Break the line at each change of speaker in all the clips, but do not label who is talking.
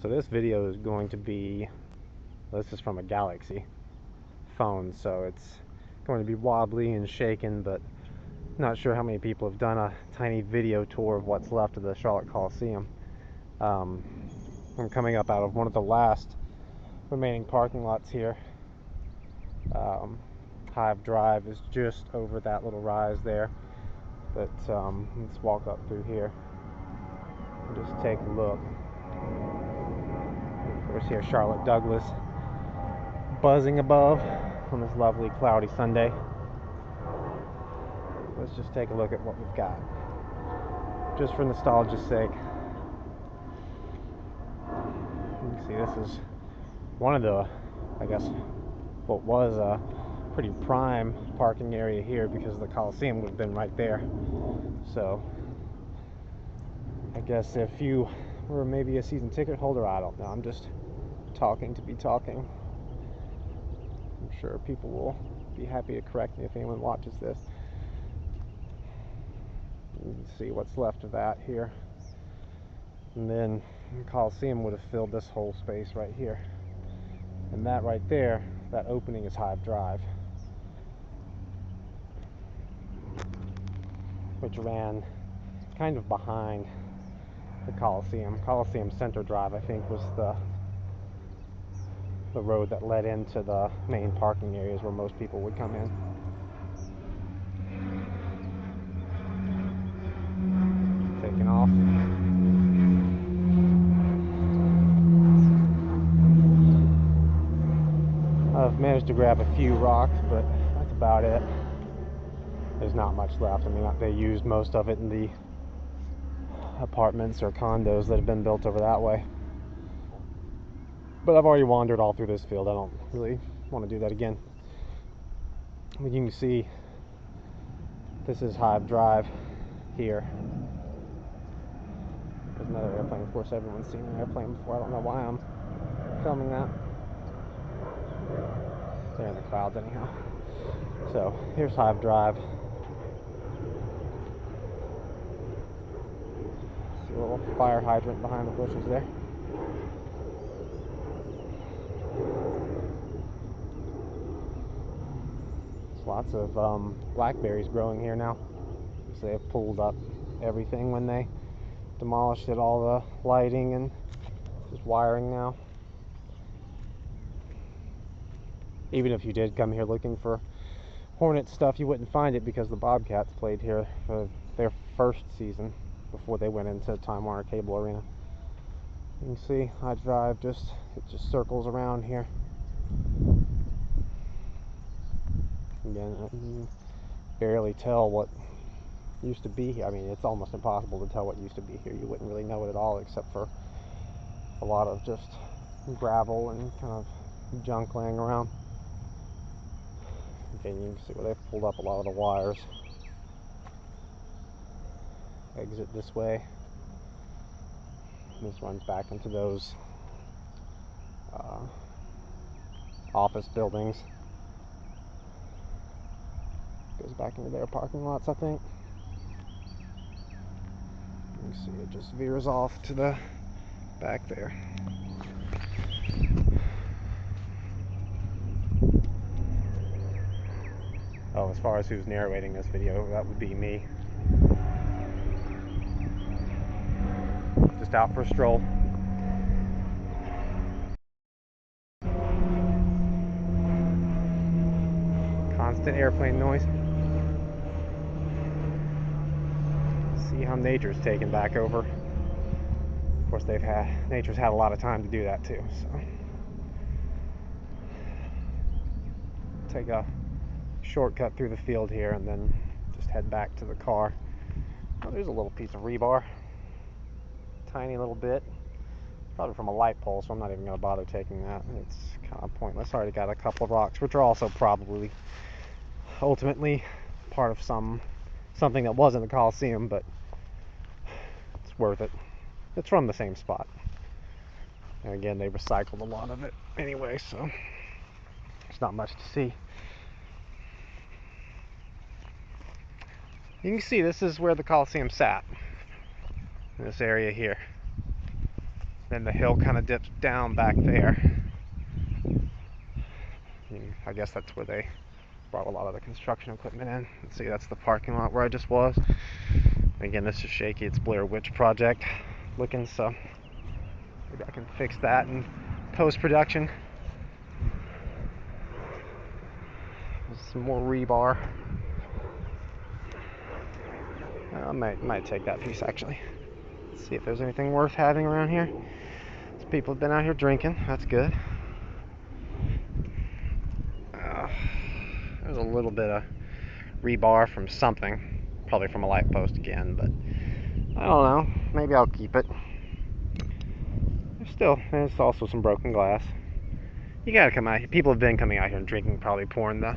So this video is going to be, this is from a Galaxy phone, so it's going to be wobbly and shaken, but not sure how many people have done a tiny video tour of what's left of the Charlotte Coliseum. I'm coming up out of one of the last remaining parking lots here. Hive Drive is just over that little rise there, but let's walk up through here and just take a look. Of course, here's Charlotte Douglas buzzing above on this lovely cloudy Sunday. Let's just take a look at what we've got, just for nostalgia's sake. You can see this is one of the, I guess, what was a pretty prime parking area here, because the Coliseum would have been right there. So I guess if you were maybe a season ticket holder, I don't know, I'm just talking to be talking. I'm sure people will be happy to correct me if anyone watches this. You can see what's left of that here. And then the Coliseum would have filled this whole space right here. And that right there, that opening, is Hive Drive, which ran kind of behind the Coliseum. Coliseum Center Drive, I think, was the road that led into the main parking areas where most people would come in. Taking off. I've managed to grab a few rocks, but that's about it. There's not much left. I mean, they used most of it in the apartments or condos that have been built over that way. But I've already wandered all through this field. I don't really want to do that again. You can see this is Hive Drive here. There's another airplane. Of course, everyone's seen an airplane before. I don't know why I'm filming that. They're in the clouds anyhow. So here's Hive Drive. See a little fire hydrant behind the bushes there. There's lots of blackberries growing here now. So they've pulled up everything when they demolished it, all the lighting and just wiring now. Even if you did come here looking for Hornets stuff, you wouldn't find it, because the Bobcats played here for their first season before they went into Time Warner Cable Arena. You can see Hive Drive it just circles around here. Again, I can barely tell what used to be here. I mean, it's almost impossible to tell what used to be here. You wouldn't really know it at all, except for a lot of just gravel and kind of junk laying around. Again, you can see where they've pulled up a lot of the wires. Exit this way. This runs back into those office buildings. Goes back into their parking lots, I think. You can see it just veers off to the back there. Oh, as far as who's narrating this video, that would be me. Just out for a stroll. Constant airplane noise. See how nature's taken back over. Of course, nature's had a lot of time to do that too. So take a shortcut through the field here and then just head back to the car. Oh, there's a little piece of rebar, tiny little bit, probably from a light pole, so I'm not even going to bother taking that. It's kind of pointless. I already got a couple of rocks, which are also probably ultimately part of something that was in the Coliseum, but it's worth it. It's from the same spot, and again, they recycled a lot of it anyway, so there's not much to see. You can see this is where the Coliseum sat, in this area here. Then the hill kind of dips down back there. I guess that's where they brought a lot of the construction equipment in. Let's see, that's the parking lot where I just was. Again, this is shaky. It's Blair Witch Project looking, so maybe I can fix that in post-production. There's some more rebar. I might take that piece actually. Let's see if there's anything worth having around here. Some people have been out here drinking. That's good. There's a little bit of rebar from something, probably from a light post again, but I don't know. Maybe I'll keep it. There's also some broken glass. You gotta come out here. People have been coming out here and drinking, probably pouring the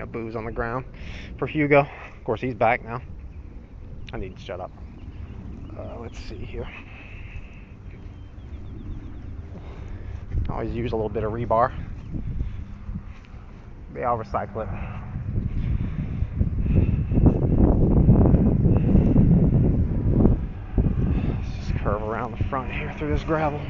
booze on the ground for Hugo. Of course, he's back now. I need to shut up. Let's see here. I always use a little bit of rebar. Maybe I'll recycle it. Let's just curve around the front here through this gravel.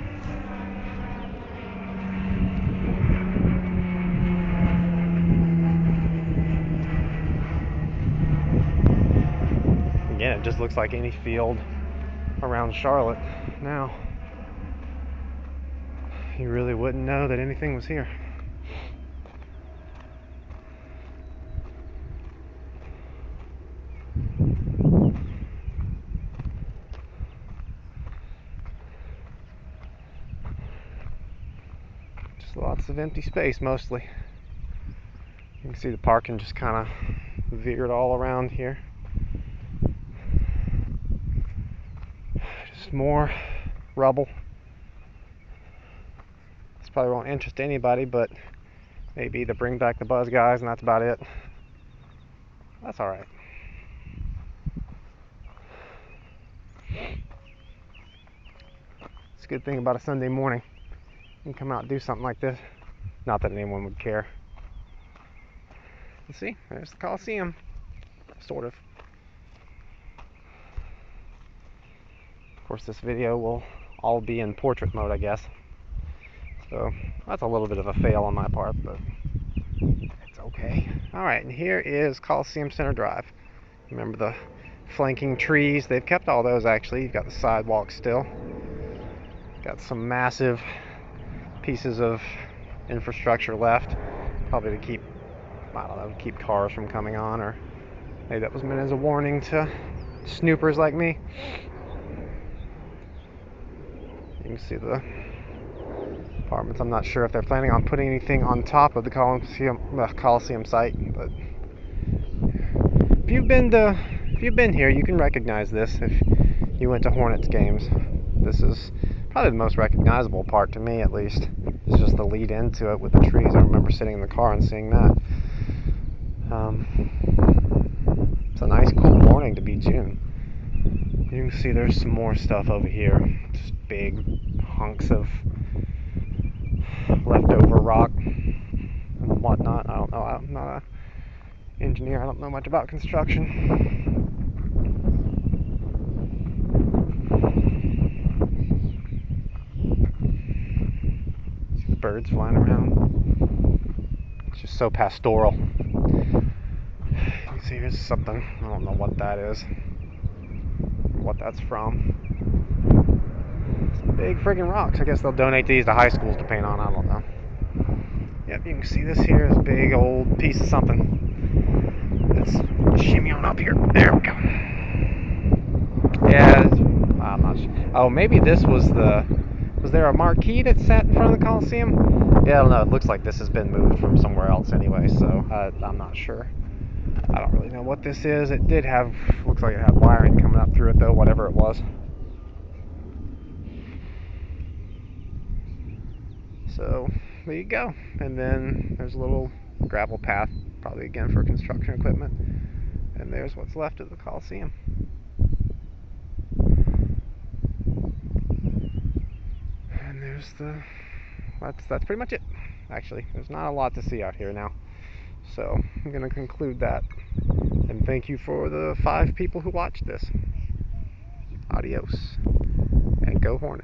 Again, it just looks like any field around Charlotte now. You really wouldn't know that anything was here. Just lots of empty space mostly. You can see the parking just kind of veered all around here. Just more rubble. This probably won't interest anybody, but maybe to bring back the buzz guys, and that's about it. That's alright. It's a good thing about a Sunday morning. You can come out and do something like this. Not that anyone would care. Let's see, there's the Coliseum. Sort of. Of course, this video will all be in portrait mode, I guess. So, that's a little bit of a fail on my part, but it's okay. Alright, and here is Coliseum Center Drive. Remember the flanking trees? They've kept all those, actually. You've got the sidewalk still. Got some massive pieces of infrastructure left. Probably to keep, I don't know, keep cars from coming on, or maybe that was meant as a warning to snoopers like me. You can see the apartments. I'm not sure if they're planning on putting anything on top of the Coliseum site, but if you've been here, you can recognize this. If you went to Hornets games, this is probably the most recognizable part to me, at least. It's just the lead into it with the trees. I remember sitting in the car and seeing that. It's a nice, cool morning to be June. You can see there's some more stuff over here. Just big hunks of leftover rock and whatnot. I don't know. I'm not an engineer. I don't know much about construction. See the birds flying around. It's just so pastoral. You can see here's something. I don't know what that is. What that's from. Some big friggin' rocks. I guess they'll donate these to high schools to paint on. I don't know. Yep, you can see this here is a big old piece of something. Let's shimmy on up here. There we go. Yeah, I'm not sure. Oh, maybe this was was there a marquee that sat in front of the Coliseum? Yeah, I don't know. It looks like this has been moved from somewhere else anyway, so I'm not sure. I don't really know what this is. It did have, looks like it had wiring coming up through it though, whatever it was. So, there you go. And then there's a little gravel path, probably again for construction equipment. And there's what's left of the Coliseum. And there's that's pretty much it. Actually, there's not a lot to see out here now. So, I'm going to conclude that. And thank you for the 5 people who watched this. Adios. And go Hornets.